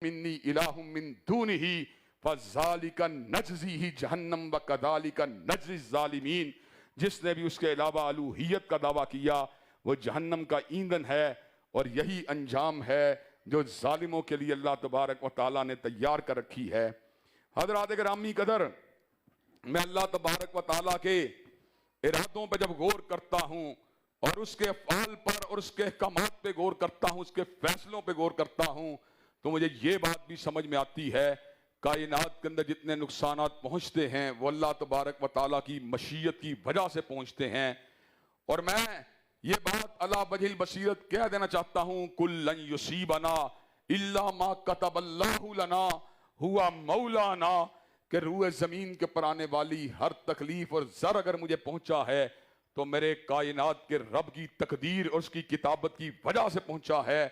منی الہ من دونہ فذالک نجزیہ جہنم وکذالک نجزی الظالمین. جس نے بھی اس کے علاوہ الوہیت کا دعویٰ کیا وہ جہنم کا ایندھن ہے، اور یہی انجام ہے جو ظالموں کے لیے اللہ تبارک و تعالیٰ نے تیار کر رکھی ہے. حضرات گرامی قدر، میں اللہ تبارک و تعالیٰ کے ارادوں پہ جب غور کرتا ہوں اور اس کے افعال پر اور اس کے احکامات پہ غور کرتا ہوں، اس کے فیصلوں پہ غور کرتا ہوں، تو مجھے یہ بات بھی سمجھ میں آتی ہے کائنات کے اندر جتنے نقصانات پہنچتے ہیں وہ اللہ تبارک و تعالیٰ کی مشیت کی وجہ سے پہنچتے ہیں. اور میں یہ بات علی وجہ البصیرت کہہ دینا چاہتا ہوں، کل لن یصیبنا الا ما کتب اللہ لنا ہوا مولانا، کہ روح زمین کے پر آنے والی ہر تکلیف اور ضر اگر مجھے پہنچا ہے تو میرے کائنات کے رب کی تقدیر اور اس کی کتابت کی وجہ سے پہنچا ہے،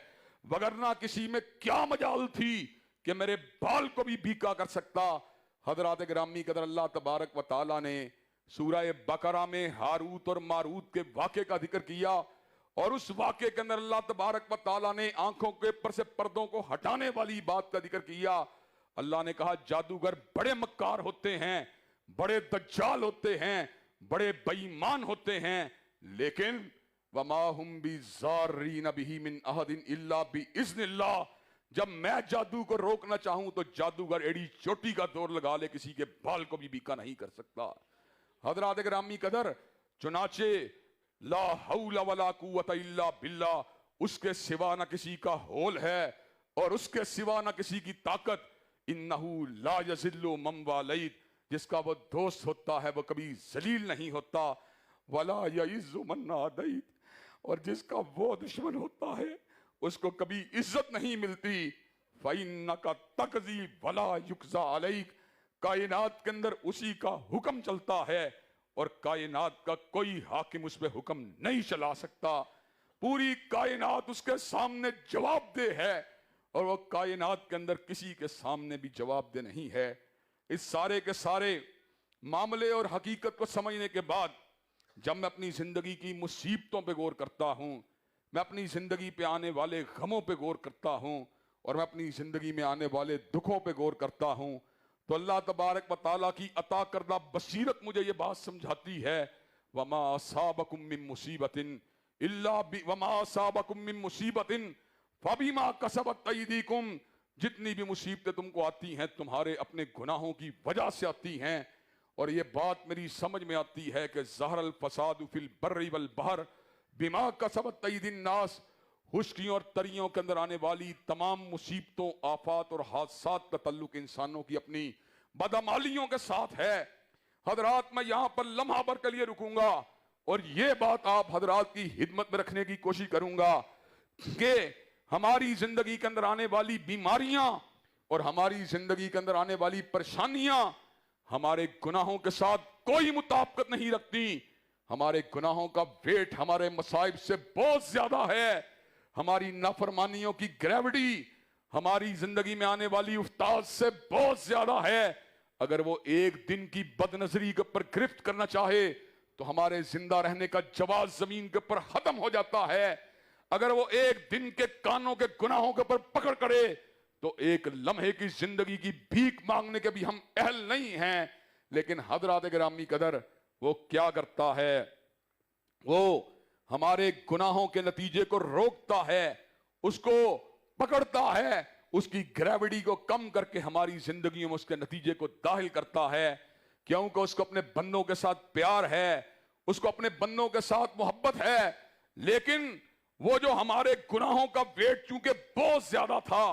وگرنہ کسی میں کیا مجال تھی کہ میرے بال کو بھی بھیکا کر سکتا. حضرات گرامی قدر، اللہ تبارک و تعالیٰ نے سورہ بقرہ میں ہاروت اور ماروت کے واقعے کا ذکر کیا، اور اس واقعے کے اندر اللہ تبارک و تعالیٰ نے آنکھوں کے پر سے پردوں کو ہٹانے والی بات کا ذکر کیا. اللہ نے کہا جادوگر بڑے مکار ہوتے ہیں، بڑے دجال ہوتے ہیں، بڑے بے ایمان ہوتے ہیں، لیکن وما ہم بضارین بہ من احد الا باذن اللہ. جب میں جادو کو روکنا چاہوں تو جادوگر ایڑی چوٹی کا دور لگا لے، کسی کے بال کو بھی بیکا نہیں کر سکتا. حضرات گرامی قدر، چنانچہ لا حول ولا قوت الا باللہ، اس کے سوا نہ کسی کا ہول ہے اور اس کے سوا نہ کسی کی طاقت. انہو لا یذل من والیت، جس کا وہ دوست ہوتا ہے وہ کبھی ذلیل نہیں ہوتا. ولا یعز من عادیت، اور جس کا وہ دشمن ہوتا ہے اس کو کبھی عزت نہیں ملتی. فَإِنَّكَ تَقْضِي وَلَا يُقْضَى عَلَيْكَ، کائنات کے اندر اسی کا حکم چلتا ہے اور کائنات کا کوئی حاکم اس پہ حکم نہیں چلا سکتا. پوری کائنات اس کے سامنے جواب دہ ہے اور وہ کائنات کے اندر کسی کے سامنے بھی جواب دہ نہیں ہے. اس سارے کے سارے معاملے اور حقیقت کو سمجھنے کے بعد جب میں اپنی زندگی کی مصیبتوں پہ غور کرتا ہوں، میں اپنی زندگی پہ آنے والے غموں پہ غور کرتا ہوں، اور میں اپنی زندگی میں آنے والے دکھوں پہ غور کرتا ہوں، تو اللہ تبارک و تعالیٰ کی عطا کردہ بصیرت مجھے یہ بات سمجھاتی ہے وما اصابکم من مصیبت الا وما اصابکم من مصیبت فبما کسبت ایدیکم، جتنی بھی مصیبتیں تم کو آتی ہیں تمہارے اپنے گناہوں کی وجہ سے آتی ہیں. اور یہ بات میری سمجھ میں آتی ہے کہ ظہر الفساد فی البر والبحر بما کسبت ایدی الناس، خشکیوں اور تریوں کے اندر آنے والی تمام مصیبتوں، آفات اور حادثات کا تعلق انسانوں کی اپنی بدعمالیوں کے ساتھ ہے. حضرات میں یہاں پر لمحہ بھر کے لیے رکوں گا اور یہ بات آپ حضرات کی خدمت میں رکھنے کی کوشش کروں گا کہ ہماری زندگی کے اندر آنے والی بیماریاں اور ہماری زندگی کے اندر آنے والی پریشانیاں ہمارے گناہوں کے ساتھ کوئی مطابقت نہیں رکھتی. ہمارے گناہوں کا ویٹ ہمارے مصائب سے بہت زیادہ ہے. ہماری نافرمانیوں کی گریوٹی ہماری زندگی میں آنے والی افتاد سے بہت زیادہ ہے. اگر وہ ایک دن کی بد نظری کے اوپر گرفت کرنا چاہے تو ہمارے زندہ رہنے کا جواز زمین کے اوپر ختم ہو جاتا ہے. اگر وہ ایک دن کے کانوں کے گناہوں کے اوپر پکڑ کرے تو ایک لمحے کی زندگی کی بھیک مانگنے کے بھی ہم اہل نہیں ہیں. لیکن حضرات گرامی قدر، وہ کیا کرتا ہے؟ وہ ہمارے گناہوں کے نتیجے کو روکتا ہے، اس کو پکڑتا ہے، اس کی گریوٹی کو کم کر کے ہماری زندگیوں میں اس کے نتیجے کو داخل کرتا ہے. کیونکہ اس کو اپنے بندوں کے ساتھ پیار ہے، اس کو اپنے بندوں کے ساتھ محبت ہے. لیکن وہ جو ہمارے گناہوں کا ویٹ چونکہ بہت زیادہ تھا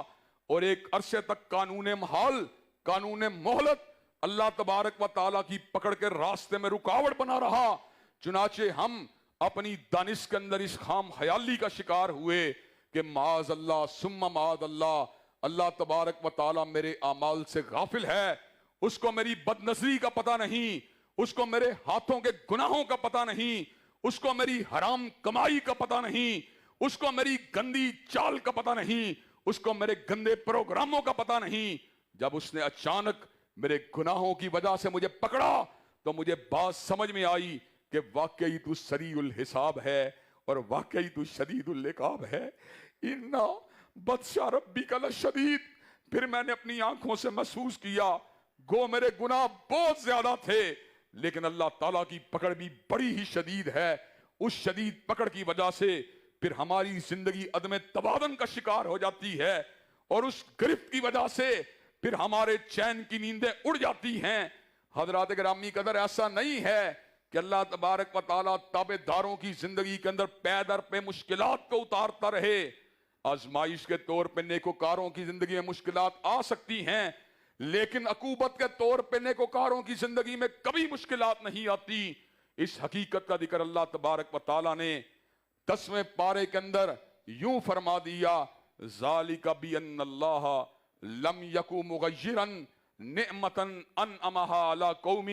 اور ایک عرصے تک قانون محال، قانون مہلت اللہ تبارک و تعالیٰ کی پکڑ کے راستے میں رکاوٹ بنا رہا، چنانچہ ہم اپنی دانش کے اندر اس خام خیالی کا شکار ہوئے کہ معاذ اللہ ثم معاذ اللہ، اللہ تبارک و تعالیٰ میرے اعمال سے غافل ہے، اس کو میری بد نظری کا پتہ نہیں، اس کو میرے ہاتھوں کے گناہوں کا پتہ نہیں، اس کو میری حرام کمائی کا پتہ نہیں، اس کو میری گندی چال کا پتہ نہیں، اس کو میرے گندے پروگراموں کا پتہ نہیں. جب اس نے اچانک میرے گناہوں کی وجہ سے مجھے پکڑا تو مجھے بات سمجھ میں آئی کہ واقعی تو سریع الحساب ہے اور واقعی تو شدید العقاب ہے. اِنَّا بَطْشَ رَبِّكَ لَشَدِيدٌ، پھر میں نے اپنی آنکھوں سے محسوس کیا گو میرے گناہ بہت زیادہ تھے، لیکن اللہ تعالیٰ کی پکڑ بھی بڑی ہی شدید ہے۔ اس شدید پکڑ کی وجہ سے پھر ہماری زندگی عدم توازن کا شکار ہو جاتی ہے، اور اس گرفت کی وجہ سے پھر ہمارے چین کی نیندیں اڑ جاتی ہیں۔ حضرات گرامی قدر، ایسا نہیں ہے کہ اللہ تبارک و تعالیٰ تابع داروں کی زندگی کے اندر پے در پہ مشکلات کو اتارتا رہے۔ آزمائش کے طور پہ نیکوکاروں کی زندگی میں مشکلات آ سکتی ہیں، لیکن عقوبت کے طور پہ نیکوکاروں کی زندگی میں کبھی مشکلات نہیں آتی۔ اس حقیقت کا ذکر اللہ تبارک و تعالیٰ نے 10ویں پارے کے اندر یوں فرما دیا، ذالک بأن اللہ لم یکو مغیرا نعمتا انعمها علی قوم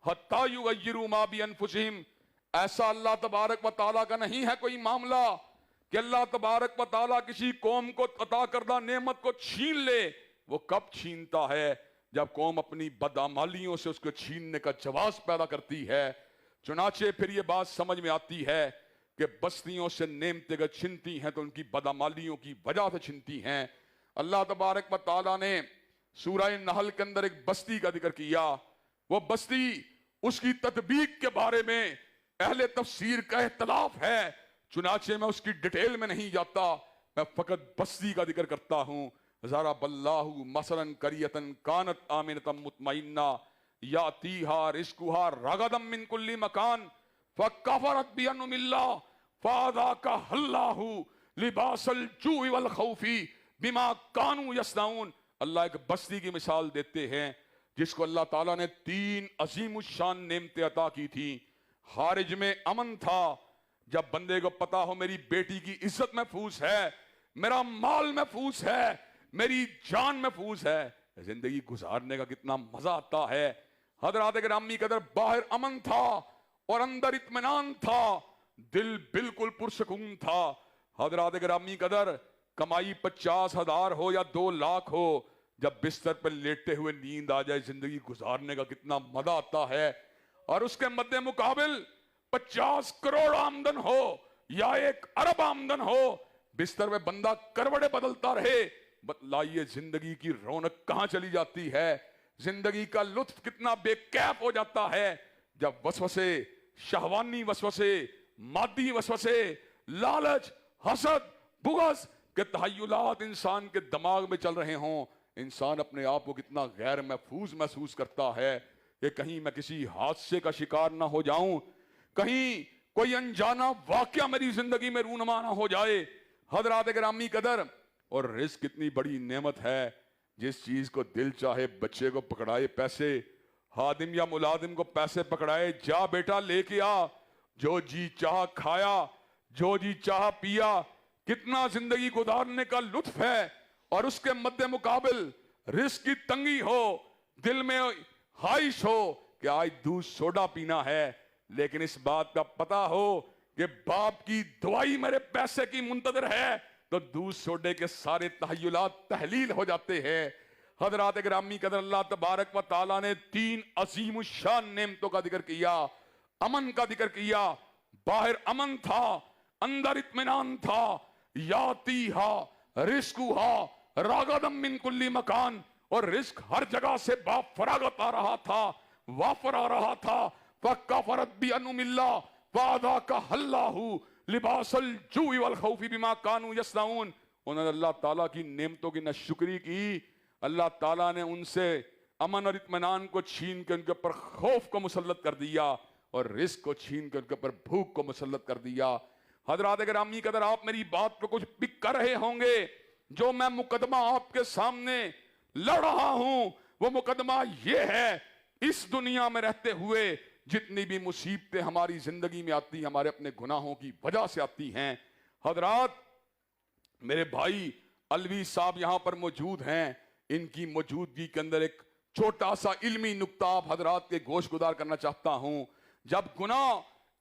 حتی یغیروا ما بانفسہم۔ ایسا اللہ تبارک و تعالیٰ کا نہیں ہے کوئی معاملہ کہ اللہ تبارک و تعالیٰ کسی قوم کو عطا کردہ نعمت کو چھین لے۔ وہ کب چھینتا ہے؟ جب قوم اپنی بدعمالیوں سے اس کو چھیننے کا جواز پیدا کرتی ہے۔ چنانچہ پھر یہ بات سمجھ میں آتی ہے کہ بستیوں سے نعمتیں اگر چھنتی ہیں تو ان کی بدعمالیوں کی وجہ سے چھنتی ہیں۔ اللہ تبارک و تعالیٰ نے سورہ نحل کے اندر ایک بستی کا ذکر کیا۔ وہ بستی، اس کی تطبیق کے بارے میں اہل تفسیر کا اختلاف ہے، چنانچہ میں اس کی ڈیٹیل میں نہیں جاتا، میں فقط بستی کا ذکر کرتا ہوں۔ ضرب اللہ مثلا قریۃ کانت آمنۃ مطمئنہ یأتیہا رزقہا رغدا من کل مکان فکفرت بانعم اللہ فاذاقہا اللہ لباس الجوع والخوف بما کانوا یصنعون۔ اللہ ایک بستی کی مثال دیتے ہیں جس کو اللہ تعالیٰ نے 3 عظیم الشان نعمتیں عطا کی تھی۔ خارج میں امن تھا، جب بندے کو پتا ہو میری بیٹی کی عزت محفوظ ہے، میرا مال محفوظ ہے، میری جان محفوظ ہے، زندگی گزارنے کا کتنا مزہ آتا ہے۔ حضرات گرامی قدر، باہر امن تھا اور اندر اطمینان تھا، دل بالکل پرسکون تھا۔ حضرات گرامی قدر، کمائی 50,000 ہو یا 2 لاکھ ہو، جب بستر پر لیٹے ہوئے نیند آ جائے زندگی گزارنے کا کتنا مزہ آتا ہے۔ اور اس کے مد مقابل 50 کروڑ آمدن ہو یا 1 ارب آمدن ہو، بستر میں بندہ کروڑے بدلتا رہے، بتلائیے زندگی کی رونق کہاں چلی جاتی ہے؟ زندگی کا لطف کتنا بے کیف ہو جاتا ہے جب وسوسے، شہوانی وسوسے، مادی وسوسے، لالچ، حسد، بغض کے تحیلات انسان کے دماغ میں چل رہے ہوں۔ انسان اپنے آپ کو کتنا غیر محفوظ محسوس کرتا ہے کہ کہیں میں کسی حادثے کا شکار نہ ہو جاؤں، کہیں کوئی انجانا واقعہ میری زندگی میں رونما نہ ہو جائے۔ حضرات گرامی قدر، اور رزق اتنی بڑی نعمت ہے، جس چیز کو دل چاہے بچے کو پکڑائے پیسے، خادم یا ملازم کو پیسے پکڑائے، جا بیٹا لے کے آ، جو جی چاہ کھایا، جو جی چاہ پیا، کتنا زندگی گزارنے کا لطف ہے۔ اور اس کے مد مقابل رزق کی تنگی ہو، دل میں خواہش ہو کہ آج دودھ سوڈا پینا ہے، لیکن اس بات کا پتا ہو کہ باپ کی دعائی میرے پیسے کی منتظر ہے، تو دودھ سوڈے کے سارے تحیلات تحلیل ہو جاتے ہیں۔ حضرات گرامی قدر، اللہ تبارک و تعالیٰ نے 3 عظیم الشان نعمتوں کا ذکر کیا، امن کا ذکر کیا۔ باہر امن تھا، اندر اطمینان تھا۔ یاتیہا رزقہا رغدا من کل مکان، اور رزق ہر جگہ سے با فراغت آ رہا تھا، وافر آ رہا تھا۔ فکفرت بانعم اللہ فاذاقہا اللہ لباس الجوع والخوف بما کانوا یصنعون۔ انہوں نے اللہ تعالیٰ کی نعمتوں کی ناشکری کی، اللہ تعالیٰ نے ان سے امن اور اطمینان کو چھین کے ان کے اوپر خوف کو مسلط کر دیا، اور رزق کو چھین کے ان کے اوپر بھوک کو مسلط کر دیا۔ حضرات گرامی قدر، آپ میری بات کو کچھ پک کر رہے ہوں گے۔ جو میں مقدمہ آپ کے سامنے لڑ رہا ہوں، وہ مقدمہ یہ ہے، اس دنیا میں رہتے ہوئے جتنی بھی مصیبتیں ہماری زندگی میں آتی ہیں، ہمارے اپنے گناہوں کی وجہ سے آتی ہیں۔ حضرات، میرے بھائی علوی صاحب یہاں پر موجود ہیں، ان کی موجودگی کے اندر ایک چھوٹا سا علمی نقطہ آپ حضرات کے گوش گزار کرنا چاہتا ہوں۔ جب گناہ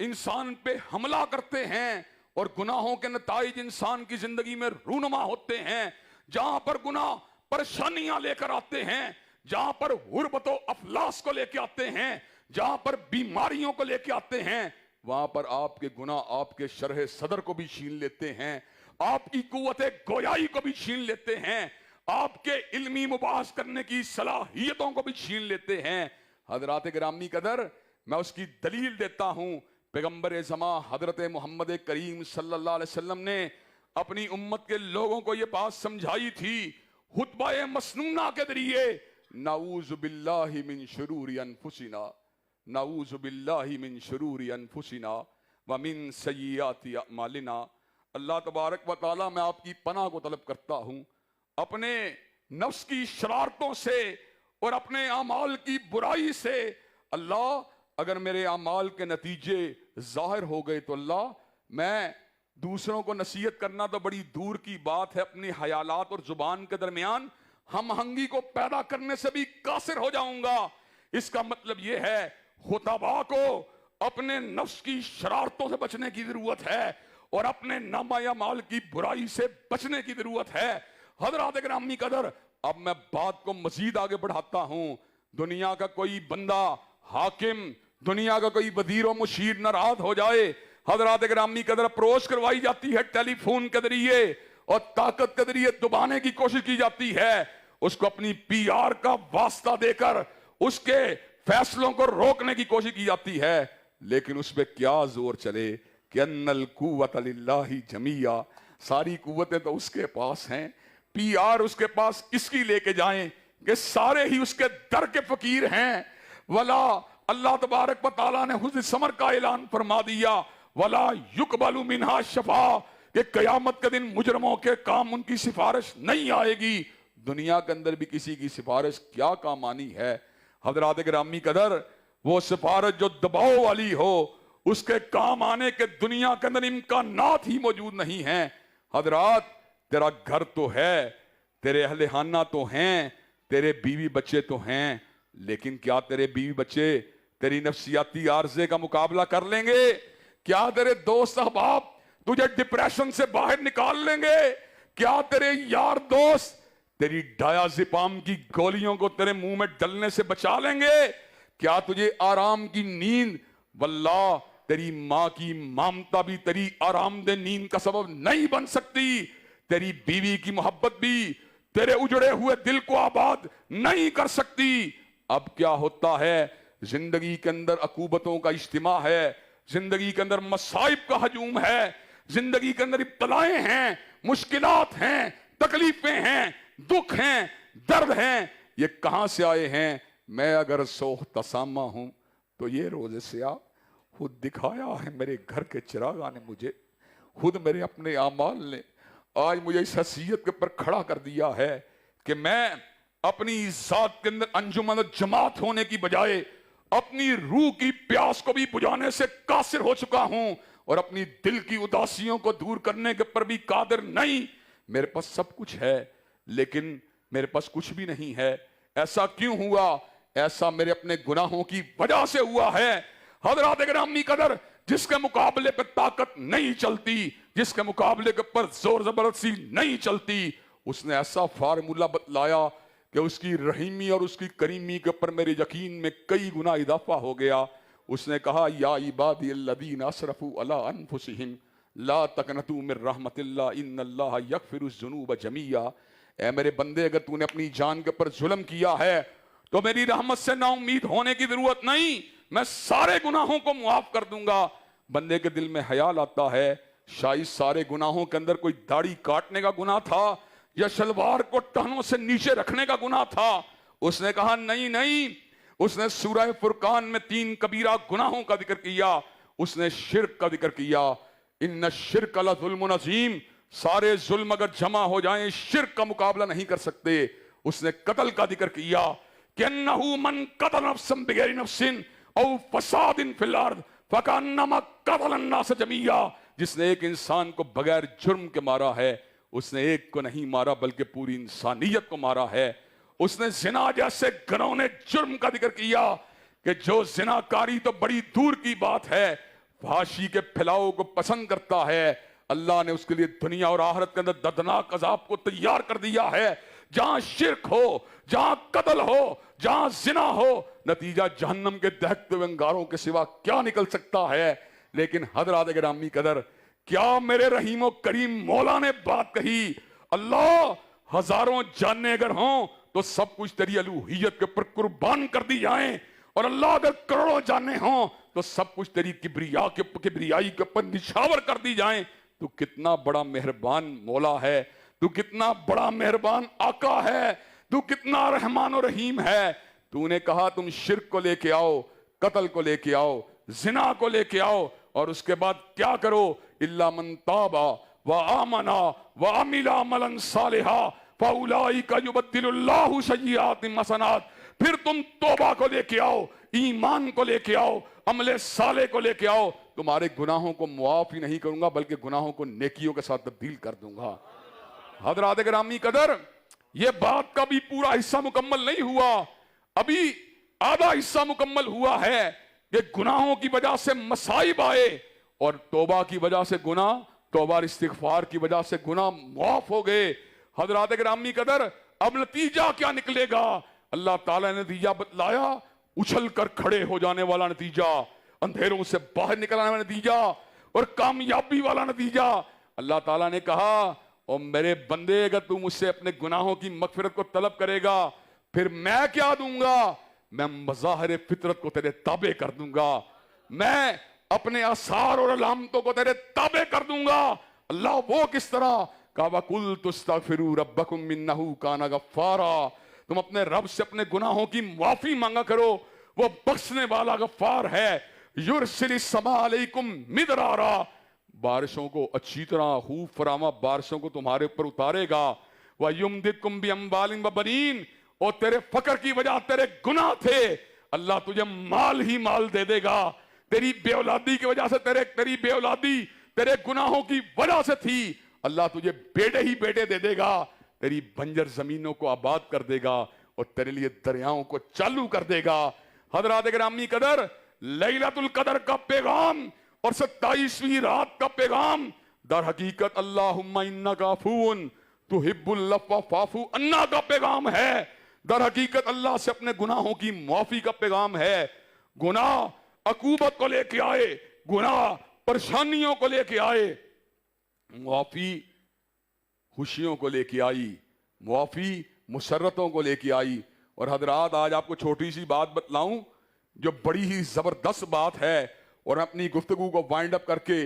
انسان پہ حملہ کرتے ہیں اور گناہوں کے نتائج انسان کی زندگی میں رونما ہوتے ہیں، جہاں پر گناہ پریشانیاں لے کر آتے ہیں، جہاں پر غربت و افلاس کو لے کے آتے ہیں، جہاں پر بیماریوں کو لے کے آتے ہیں، وہاں پر آپ کے گناہ آپ کے شرح صدر کو بھی چھین لیتے ہیں، آپ کی قوت گویائی کو بھی چھین لیتے ہیں، آپ کے علمی مباحث کرنے کی صلاحیتوں کو بھی چھین لیتے ہیں۔ حضرات گرامی قدر، میں اس کی دلیل دیتا ہوں۔ پیغمبر زمان حضرت محمد کریم صلی اللہ علیہ وسلم نے اپنی امت کے لوگوں کو یہ بات سمجھائی تھی خطبہ مسنونہ کے ذریعے، نعوذ باللہ من شرور انفسنا، نعوذ باللہ من شرور انفسنا ومن سیئات اعمالنا۔ اللہ تبارک و تعالیٰ، میں آپ کی پناہ کو طلب کرتا ہوں اپنے نفس کی شرارتوں سے اور اپنے اعمال کی برائی سے۔ اللہ، اگر میرے اعمال کے نتیجے ظاہر ہو گئے تو اللہ، میں دوسروں کو نصیحت کرنا تو بڑی دور کی بات ہے، اپنی خیالات اور زبان کے درمیان ہم آہنگی کو پیدا کرنے سے بھی قاصر ہو جاؤں گا۔ اس کا مطلب یہ ہے خطباء کو اپنے نفس کی شرارتوں سے بچنے کی ضرورت ہے اور اپنے نامہ اعمال کی برائی سے بچنے کی ضرورت ہے۔ حضرات گرامی قدر، اب میں بات کو مزید آگے بڑھاتا ہوں۔ دنیا کا کوئی بندہ، حاکم، دنیا کا کوئی وزیر و مشیر ناراض ہو جائے، حضرات گرامی قدر اپروچ کروائی جاتی ہے ٹیلی فون کے ذریعے اور طاقت کے ذریعے دبانے کی کوشش کی جاتی ہے، اس کو اپنی پی آر کا واسطہ دے کر اس کے فیصلوں کو روکنے کی کوشش کی جاتی ہے، لیکن اس پہ کیا زور چلے کہ ان القوت للہ جمیعا، ساری قوتیں تو اس کے پاس ہیں، پی آر اس کے پاس کس کی لے کے جائیں کہ سارے ہی اس کے در کے فقیر ہیں۔ ولا، اللہ تبارک و تعالیٰ نے حسن ثمر کا اعلان فرما دیا، ولا یقبل منہا شفاء، کہ قیامت کے دن مجرموں کے کام ان کی سفارش نہیں آئے گی۔ دنیا کے اندر بھی کسی کی سفارش کیا کام آنی ہے؟ حضرات گرامی قدر، وہ سفارش جو دباؤ والی ہو، اس کے کام آنے کے دنیا کے اندر امکانات ہی موجود نہیں ہیں۔ حضرات، تیرا گھر تو ہے، تیرے اہل خانہ تو ہیں، تیرے بیوی بچے تو ہیں، لیکن کیا تیرے بیوی بچے تیری نفسیاتی عارضے کا مقابلہ کر لیں گے؟ کیا تیرے دوست احباب تجھے ڈپریشن سے باہر نکال لیں گے؟ کیا تیرے یار دوست تیری ڈایازپام کی گولیوں کو تیرے منہ میں ڈلنے سے بچا لیں گے؟ کیا تجھے آرام کی نیند، واللہ تیری ماں کی مامتا بھی تیری آرام دہ نیند کا سبب نہیں بن سکتی، تیری بیوی کی محبت بھی تیرے اجڑے ہوئے دل کو آباد نہیں کر سکتی۔ اب کیا ہوتا ہے؟ زندگی کے اندر عقوبتوں کا اجتماع ہے، زندگی کے اندر مصائب کا ہجوم ہے، زندگی کے اندر ابتلائیں ہیں، مشکلات ہیں، تکلیفیں ہیں، دکھ ہیں، درد ہیں۔ یہ کہاں سے آئے ہیں؟ میں اگر سوخ تسامہ ہوں تو یہ روزے سیاہ خود دکھایا ہے میرے گھر کے چراغاں نے مجھے، خود میرے اپنے اعمال نے آج مجھے اس حیثیت کے پر کھڑا کر دیا ہے کہ میں اپنی ذات کے اندر انجمن جماعت ہونے کی بجائے اپنی روح کی پیاس کو بھی بجھانے سے قاصر ہو چکا ہوں اور اپنی دل کی اداسیوں کو دور کرنے کے پر بھی قادر نہیں۔ میرے پاس سب کچھ ہے لیکن میرے پاس کچھ بھی نہیں ہے۔ ایسا کیوں ہوا؟ ایسا میرے اپنے گناہوں کی وجہ سے ہوا ہے۔ حضرات گرامی قدر، جس کے مقابلے پہ طاقت نہیں چلتی، جس کے مقابلے کے پر زور زبردستی نہیں چلتی، اس نے ایسا فارمولہ بتلایا کہ اس کی رحیمی اور اس کی کریمی کے پر میرے یقین میں کئی گنا اضافہ ہو گیا۔ اس نے کہا، یا عبادی الذین اسرفوا علی انفسہم لا تقنطوا من رحمت اللہ ان اللہ یغفر الذنوب جمیعا۔ اے میرے بندے، اگر تو نے اپنی جان کے پر ظلم کیا ہے تو میری رحمت سے نا امید ہونے کی ضرورت نہیں، میں سارے گناہوں کو معاف کر دوں گا۔ بندے کے دل میں خیال آتا ہے شاید سارے گناہوں کے اندر کوئی داڑھی کاٹنے کا گناہ تھا یا شلوار کو ٹہنوں سے نیچے رکھنے کا گناہ تھا۔ اس نے کہا نہیں نہیں، اس نے سورہ فرقان میں 3 کبیرہ گناہوں کا ذکر کیا۔ اس نے شرک کا ذکر کیا، ان الشرک لظلم عظیم، سارے ظلم اگر جمع ہو جائیں شرک کا مقابلہ نہیں کر سکتے۔ اس نے قتل کا ذکر کیا کہ انہو من قتل نفسا بغیر نفس او فساد فی الارض فکانما قتل الناس جميعا، جس نے ایک انسان کو بغیر جرم کے مارا ہے، اس نے ایک کو نہیں مارا بلکہ پوری انسانیت کو مارا ہے۔ اس نے زنا جیسے گھنونے جرم کا ذکر کیا کہ جو زنا کاری تو بڑی دور کی بات ہے، فحاشی کے پھیلاؤ کو پسند کرتا ہے، اللہ نے اس کے لیے دنیا اور آخرت کے اندر دردناک عذاب کو تیار کر دیا ہے۔ جہاں شرک ہو، جہاں قتل ہو، جہاں زنا ہو، نتیجہ جہنم کے دہکتے ہوئے انگاروں کے سوا کیا نکل سکتا ہے؟ لیکن حضرات گرامی قدر، کیا میرے رحیم و کریم مولا نے بات کہی؟ اللہ ہزاروں جانیں اگر ہوں تو سب کچھ تیری الوہیت کے پر قربان کر دی جائیں، اور اللہ اگر کروڑوں جانیں ہوں تو سب کچھ تیری کبریائی کے پر نچھاور کر دی جائیں۔ تو کتنا بڑا مہربان مولا ہے، تو کتنا بڑا مہربان آقا ہے، تو کتنا رحمان و رحیم ہے۔ تو نے کہا تم شرک کو لے کے آؤ، قتل کو لے کے آؤ، زنا کو لے کے آؤ، اور اس کے بعد کیا کرو؟ الا من تاب وآمن وعمل عملا صالحا فاولئک یبدل اللہ سیئاتہم حسنات۔ پھر تم توبہ کو لے کے آؤ، ایمان کو لے کے آؤ، عمل صالح کو لے کے آؤ، تمہارے گناہوں کو معاف ہی نہیں کروں گا بلکہ گناہوں کو نیکیوں کے ساتھ تبدیل کر دوں گا۔ حضرات گرامی قدر، یہ بات کا بھی پورا حصہ مکمل نہیں ہوا، ابھی آدھا حصہ مکمل ہوا ہے کہ گناہوں کی وجہ سے مصائب آئے اور توبہ کی وجہ سے گناہ، توبہ اور استغفار کی وجہ سے گناہ معاف ہو گئے۔ حضرات گرامی قدر، اب نتیجہ کیا نکلے گا؟ اللہ تعالیٰ نے نتیجہ بتلایا، اچھل کر کھڑے ہو جانے والا نتیجہ، اندھیروں سے باہر نکل آنے والا نتیجہ، اور کامیابی والا نتیجہ۔ اللہ تعالیٰ نے کہا، اور میرے بندے اگر تم مجھ سے اپنے گناہوں کی مغفرت کو طلب کرے گا پھر میں کیا دوں گا؟ میں مظاہر فطرت کو تیرے تابع کر دوں گا، میں اپنے آثار اور علامتوں کو تیرے تابع کر دوں گا۔ اللہ وہ کس طرح؟ کہا وَقُلْتُ اسْتَغْفِرُوا رَبَّكُمْ إِنَّهُ كَانَ غَفَّارًا، تم اپنے رب سے اپنے گناہوں کی معافی مانگا کرو، وہ بخشنے والا غفار ہے۔ يُرْسِلِ السَّمَاءَ عَلَيْكُمْ مِدْرَارًا، بارشوں کو اچھی طرح خوب فراوان بارشوں کو تمہارے اوپر اتارے گا۔ وَيُمْدِدْكُمْ بِأَمْوَالٍ وَبَنِينَ، اور تیرے فقر کی وجہ تیرے گناہ تھے، اللہ تجھے مال ہی مال دے دے گا۔ تیری بے اولادی کی وجہ سے تیری بے اولادی تیرے گناہوں کی وجہ سے تھی، اللہ تجھے بیٹے ہی بیٹے دے دے گا، تیری بنجر زمینوں کو آباد کر دے گا اور تیرے لیے دریاؤں کو چالو کر دے گا۔ حضرات گرامی قدر، لیلۃ القدر کا پیغام اور 27ویں رات کا پیغام در حقیقت اللہم انک عفو تحب العفو فاعف عنا کا پیغام ہے۔ در حقیقت اللہ سے اپنے گناہوں کی معافی کا پیغام ہے۔ گناہ عقوبت کو لے کے آئے، گناہ پریشانیوں کو لے کے آئے، معافی خوشیوں کو لے کے آئی، معافی مسرتوں کو لے کے آئی۔ اور حضرات آج آپ کو چھوٹی سی بات بتلاؤں جو بڑی ہی زبردست بات ہے، اور اپنی گفتگو کو وائنڈ اپ کر کے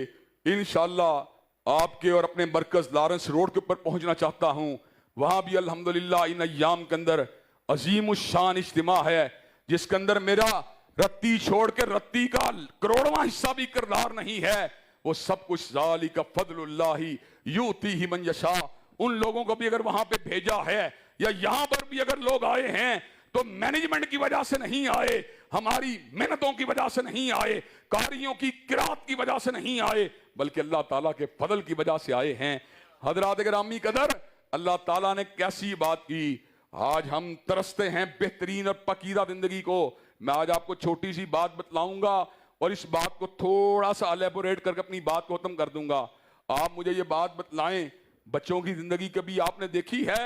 انشاءاللہ آپ کے اور اپنے مرکز لارنس روڈ کے اوپر پہنچنا چاہتا ہوں۔ وہاں بھی الحمدللہ ان ایام کے اندر عظیم الشان اجتماع ہے جس کے اندر میرا رتی چھوڑ کے رتی کا کروڑواں حصہ بھی کردار نہیں ہے، وہ سب کچھ ذالک فضل اللہ یؤتیہ من یشاء۔ ان لوگوں کو بھی اگر وہاں پہ بھیجا ہے یا یہاں پر بھی اگر لوگ آئے ہیں تو مینجمنٹ کی وجہ سے نہیں آئے، ہماری محنتوں کی وجہ سے نہیں آئے، قاریوں کی قرات کی وجہ سے نہیں آئے، بلکہ اللہ تعالیٰ کے فضل کی وجہ سے آئے ہیں۔ حضرات گرامی قدر، اللہ تعالیٰ نے کیسی بات کی، آج ہم ترستے ہیں بہترین اور پاکیزہ زندگی کو۔ میں آج آپ کو چھوٹی سی بات بتلاؤں گا اور اس بات کو تھوڑا سا الیبوریٹ کر کے اپنی بات کو ختم کر دوں گا۔ آپ مجھے یہ بات بتلائیں، بچوں کی زندگی کبھی آپ نے دیکھی ہے؟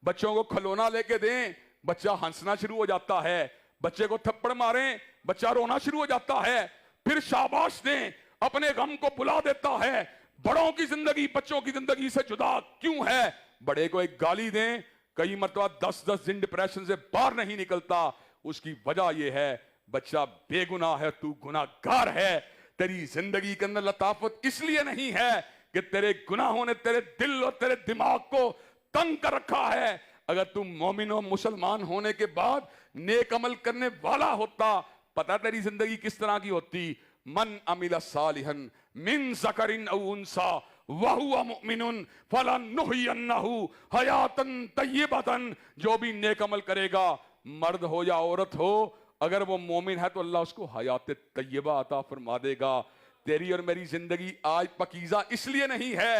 بچوں کو کھلونا لے کے دیں، بچہ ہنسنا شروع ہو جاتا ہے، بچے کو تھپڑ ماریں بچہ رونا شروع ہو جاتا ہے، پھر شاباش دیں اپنے غم کو بلا دیتا ہے۔ بڑوں کی زندگی بچوں کی زندگی سے جدا کیوں ہے؟ بڑے کو ایک گالی دیں، کئی مرتبہ 10 دن ڈپریشن سے باہر نہیں نکلتا، اس کی وجہ یہ ہے بچہ بے گناہ ہے، تو گناہ گار ہے۔ تیری زندگی کے اندر لطافت اس لیے نہیں ہے کہ تیرے گناہوں نے تیرے دل اور تیرے دماغ کو تنگ کر رکھا ہے۔ اگر تم مومن و مسلمان ہونے کے بعد نیک عمل کرنے والا ہوتا، پتہ تیری زندگی کس طرح کی ہوتی؟ من عمل صالحا من ذکر او انثی وہو مؤمن فلنحینہ حیاتا طیبۃ، جو بھی نیک عمل کرے گا، مرد ہو یا عورت ہو، اگر وہ مومن ہے تو اللہ اس کو حیات طیبہ عطا فرما دے گا۔ تیری اور میری زندگی آج پاکیزہ اس لیے نہیں ہے،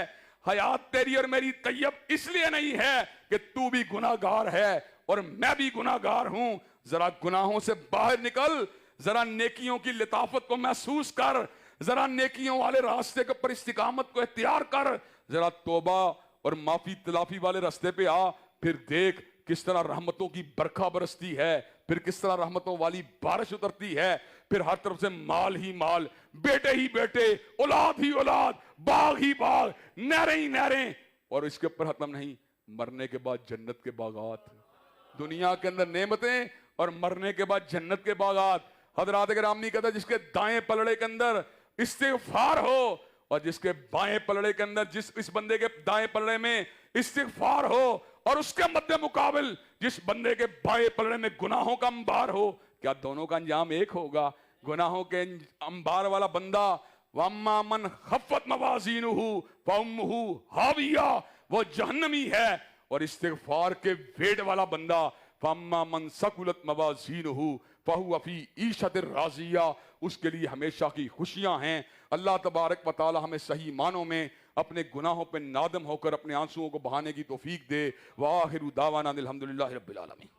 حیات تیری اور میری طیب اس لیے نہیں ہے کہ تو بھی گناہ گار ہے اور میں بھی گناہ گار ہوں۔ ذرا گناہوں سے باہر نکل، ذرا نیکیوں کی لطافت کو محسوس کر، ذرا نیکیوں والے راستے کے پر استقامت کو اختیار کر، ذرا توبہ اور معافی تلافی والے راستے پہ آ، پھر دیکھ کس طرح رحمتوں کی برکھا برستی ہے، پھر کس طرح رحمتوں والی بارش اترتی ہے، پھر ہر طرف سے مال ہی مال، بیٹے ہی بیٹے، اولاد ہی اولاد، باغ ہی باغ، نہریں ہی نہریں، اور اس کے اوپر ختم نہیں، مرنے کے بعد جنت کے باغات، دنیا کے اندر نعمتیں اور مرنے کے بعد جنت کے باغات۔ حضرات گرامی کہتا ہے جس کے دائیں پلڑے کے اندر استغفار ہو اور جس کے بائیں پلڑے کے اندر، اس بندے کے دائیں پلڑے میں استغفار ہو اور اس کے مد مقابل جس بندے کے بائیں پلڑے میں گناہوں کا انبار ہو، کیا دونوں کا انجام ایک ہوگا؟ گناہوں کے انبار والا بندہ وَأَمَّا مَنْ خَفَّتْ مَوَازِينُهُ فَأُمُّهُ هَاوِيَةٌ، وہ جہنمی ہے، اور استغفار کے ویٹ والا بندہ فَأَمَّا مَنْ ثَقُلَتْ مَوَازِينُهُ فَهُوَ فِي عِيشَةٍ رَاضِيَةٍ، اس کے لیے ہمیشہ کی خوشیاں ہیں۔ اللہ تبارک و تعالی ہمیں صحیح معنوں میں اپنے گناہوں پہ نادم ہو کر اپنے آنسوؤں کو بہانے کی توفیق دے۔ وآخر دعوانا الحمدللہ رب العالمین۔